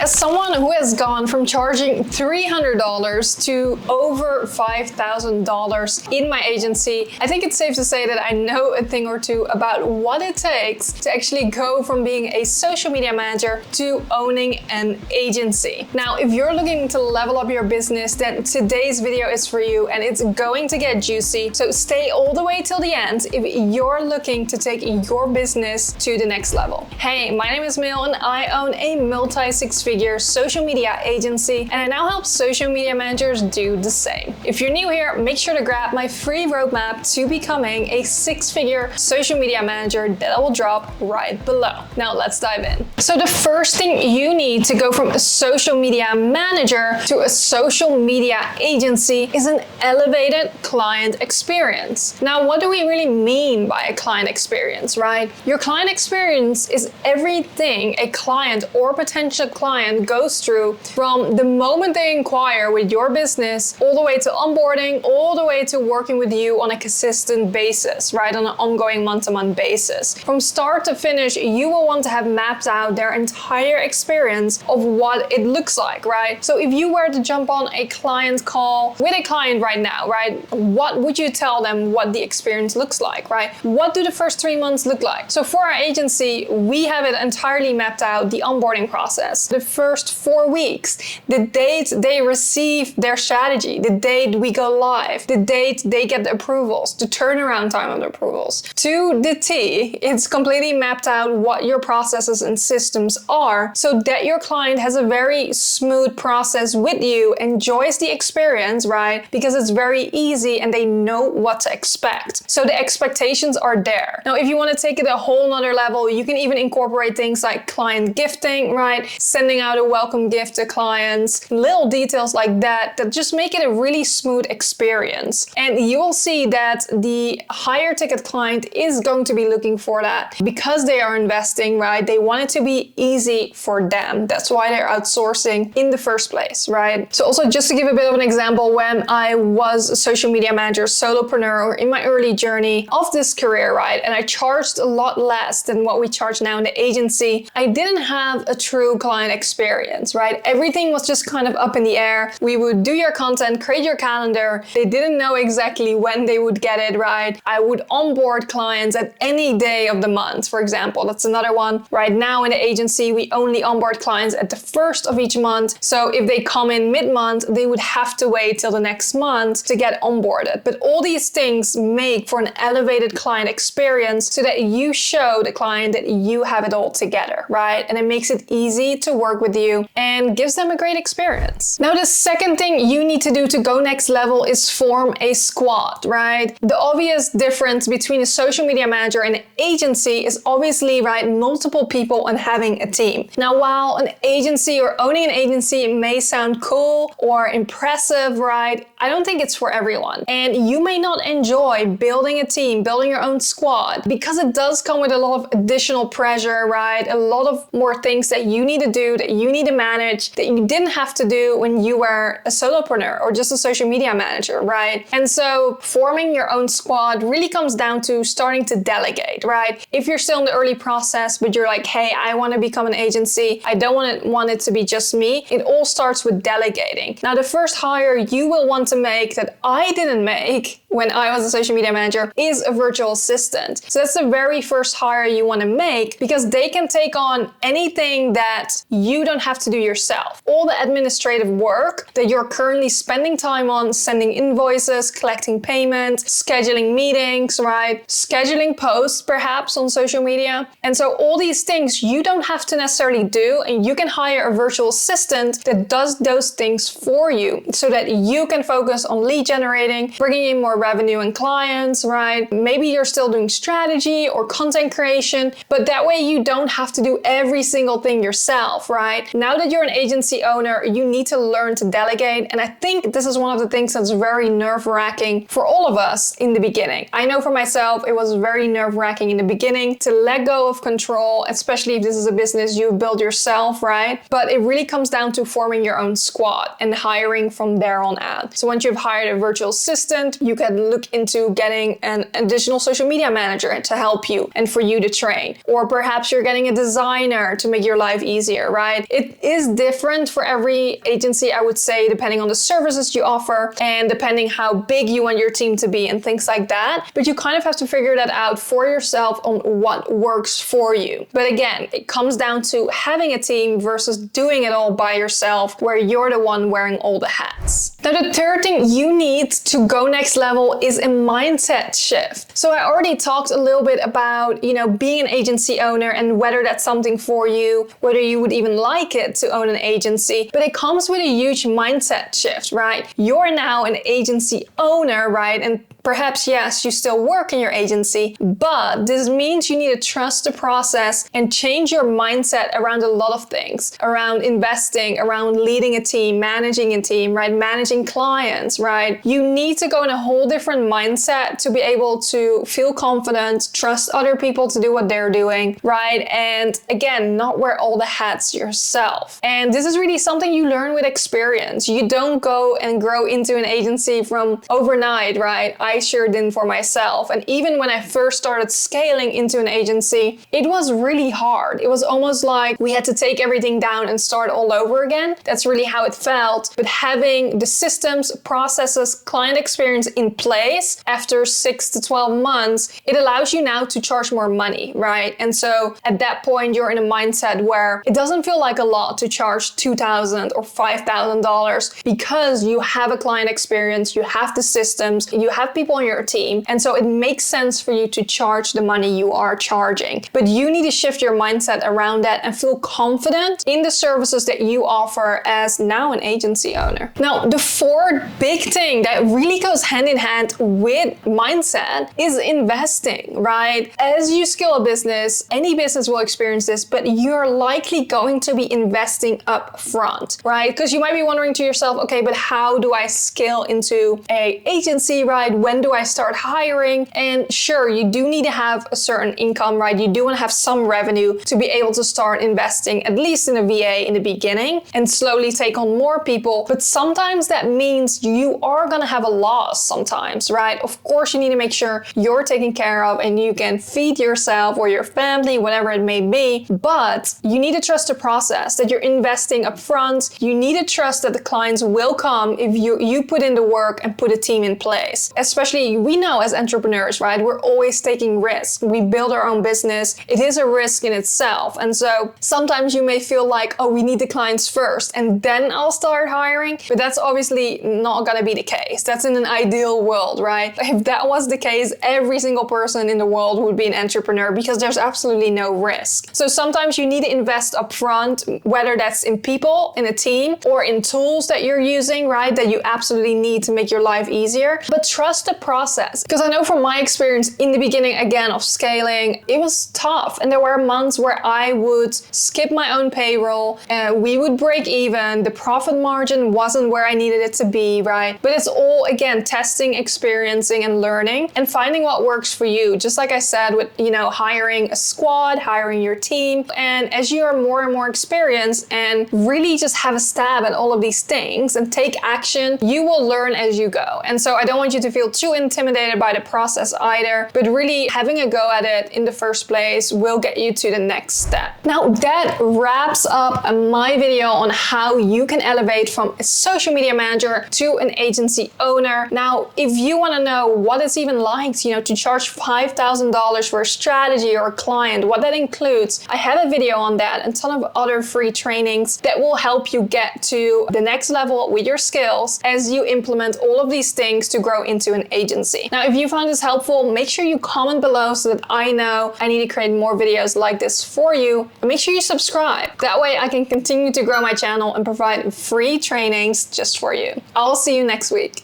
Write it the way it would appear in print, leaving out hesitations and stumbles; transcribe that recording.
As someone who has gone from charging $300 to over $5,000 in my agency, I think it's safe to say that I know a thing or two about what it takes to actually go from being a social media manager to owning an agency. Now, if you're looking to level up your business, then today's video is for you and it's going to get juicy. So stay all the way till the end if you're looking to take your business to the next level. Hey, my name is Mil and I own a multi-six-figure social media agency, and I now help social media managers do the same. If you're new here, make sure to grab my free roadmap to becoming a six-figure social media manager that I will drop right below. Now let's dive in. So the first thing you need to go from a social media manager to a social media agency is an elevated client experience. Now, what do we really mean by a client experience, right? Your client experience is everything a client or potential client goes through from the moment they inquire with your business all the way to onboarding, all the way to working with you on a consistent basis, right? On an ongoing month-to-month basis. From start to finish, you will want to have mapped out their entire experience of what it looks like, right? So if you were to jump on a client call with a client right now, right? What would you tell them what the experience looks like, right? What do the first 3 months look like? So for our agency, we have it entirely mapped out, the onboarding process. The first 4 weeks, the date they receive their strategy, the date we go live, the date they get the approvals, the turnaround time of the approvals. To the T, it's completely mapped out what your processes and systems are so that your client has a very smooth process with you, enjoys the experience, right? Because it's very easy and they know what to expect. So the expectations are there. Now, if you want to take it a whole nother level, you can even incorporate things like client gifting, right? Sending out a welcome gift to clients, little details like that just make it a really smooth experience. And you will see that the higher ticket client is going to be looking for that because they are investing, right? They want it to be easy for them. That's why they're outsourcing in the first place, right? So also just to give a bit of an example, when I was a social media manager, solopreneur, or in my early journey of this career, right? And I charged a lot less than what we charge now in the agency. I didn't have a true client experience, right? Everything was just kind of up in the air. We would do your content, create your calendar. They didn't know exactly when they would get it, right? I would onboard clients at any day of the month, for example. That's another one. Right now in the agency, we only onboard clients at the first of each month. So if they come in mid-month, they would have to wait till the next month to get onboarded. But all these things make for an elevated client experience so that you show the client that you have it all together, right? And it makes it easy to work with you and gives them a great experience. Now, the second thing you need to do to go next level is form a squad, right? The obvious difference between a social media manager and an agency is obviously, right, multiple people and having a team. Now, while an agency or owning an agency may sound cool or impressive, right? I don't think it's for everyone. And you may not enjoy building a team, building your own squad, because it does come with a lot of additional pressure, right? A lot of more things that you need to do, that you need to manage, that you didn't have to do when you were a solopreneur or just a social media manager, right? And so forming your own squad really comes down to starting to delegate, right? If you're still in the early process, but you're like, hey, I want to become an agency, I don't want it to be just me, it all starts with delegating. Now, the first hire you will want to make that I didn't make when I was a social media manager is a virtual assistant. So that's the very first hire you want to make because they can take on anything that you don't have to do yourself. All the administrative work that you're currently spending time on, sending invoices, collecting payments, scheduling meetings, right? Scheduling posts perhaps on social media. And so all these things you don't have to necessarily do, and you can hire a virtual assistant that does those things for you so that you can focus on lead generating, bringing in more revenue and clients, right? Maybe you're still doing strategy or content creation, but that way you don't have to do every single thing yourself, right? Now that you're an agency owner, you need to learn to delegate. And I think this is one of the things that's very nerve-wracking for all of us in the beginning. I know for myself, it was very nerve-wracking in the beginning to let go of control, especially if this is a business you build yourself, right? But it really comes down to forming your own squad and hiring from there on out. So once you've hired a virtual assistant, you can look into getting an additional social media manager to help you and for you to train. Or perhaps you're getting a designer to make your life easier, right? right? It is different for every agency, I would say, depending on the services you offer and depending how big you want your team to be and things like that. But you kind of have to figure that out for yourself on what works for you. But again, it comes down to having a team versus doing it all by yourself, where you're the one wearing all the hats. Now, the third thing you need to go next level is a mindset shift. So I already talked a little bit about, being an agency owner and whether that's something for you, whether you would even like it to own an agency, but it comes with a huge mindset shift, right? You're now an agency owner, right? And perhaps, yes, you still work in your agency, but this means you need to trust the process and change your mindset around a lot of things, around investing, around leading a team, managing a team, right? Managing clients, right? You need to go in a whole different mindset to be able to feel confident, trust other people to do what they're doing, right? And again, not wear all the hats yourself. And this is really something you learn with experience. You don't go and grow into an agency from overnight, right? I sure didn't for myself. And even when I first started scaling into an agency, it was really hard. It was almost like we had to take everything down and start all over again. That's really how it felt. But having the systems, processes, client experience in place after 6 to 12 months, it allows you now to charge more money, right? And so at that point, you're in a mindset where it doesn't feel like a lot to charge $2,000 or $5,000 because you have a client experience, you have the systems, you have people on your team. And so it makes sense for you to charge the money you are charging. But you need to shift your mindset around that and feel confident in the services that you offer as now an agency owner. Now, the fourth big thing that really goes hand in hand with mindset is investing, right? As you scale a business, any business will experience this, but you're likely going to be investing up front, right? Because you might be wondering to yourself, okay, but how do I scale into an agency, right? When do I start hiring? And sure, you do need to have a certain income, right? You do want to have some revenue to be able to start investing, at least in a VA in the beginning, and slowly take on more people. But sometimes that means you are going to have a loss sometimes, right? Of course, you need to make sure you're taken care of and you can feed yourself or your family, whatever it may be. But you need to trust the process, that you're investing up front. You need to trust that the clients will come if you put in the work and put a team in place. Especially, we know as entrepreneurs, right? We're always taking risks. We build our own business. It is a risk in itself. And so sometimes you may feel like, oh, we need the clients first and then I'll start hiring. But that's obviously not going to be the case. That's in an ideal world, right? If that was the case, every single person in the world would be an entrepreneur because there's absolutely no risk. So sometimes you need to invest upfront, whether that's in people, in a team, or in tools that you're using, right? That you absolutely need to make your life easier. But trust the process. Because I know from my experience in the beginning, again, of scaling, it was tough. And there were months where I would skip my own payroll, we would break even, the profit margin wasn't where I needed it to be, right? But it's all, again, testing, experiencing, and learning, and finding what works for you. Just like I said, with, hiring a squad, hiring your team. And as you are more and more experienced and really just have a stab at all of these things and take action, you will learn as you go. And so I don't want you to feel too intimidated by the process either, but really having a go at it in the first place will get you to the next step. Now, that wraps up my video on how you can elevate from a social media manager to an agency owner. Now, if you want to know what it's even like, to charge $5,000 for a strategy or a client, what that includes, I have a video on that and a ton of other free trainings that will help you get to the next level with your skills as you implement all of these things to grow into an agency. Now, if you found this helpful, make sure you comment below so that I know I need to create more videos like this for you. And make sure you subscribe. That way I can continue to grow my channel and provide free trainings just for you. I'll see you next week.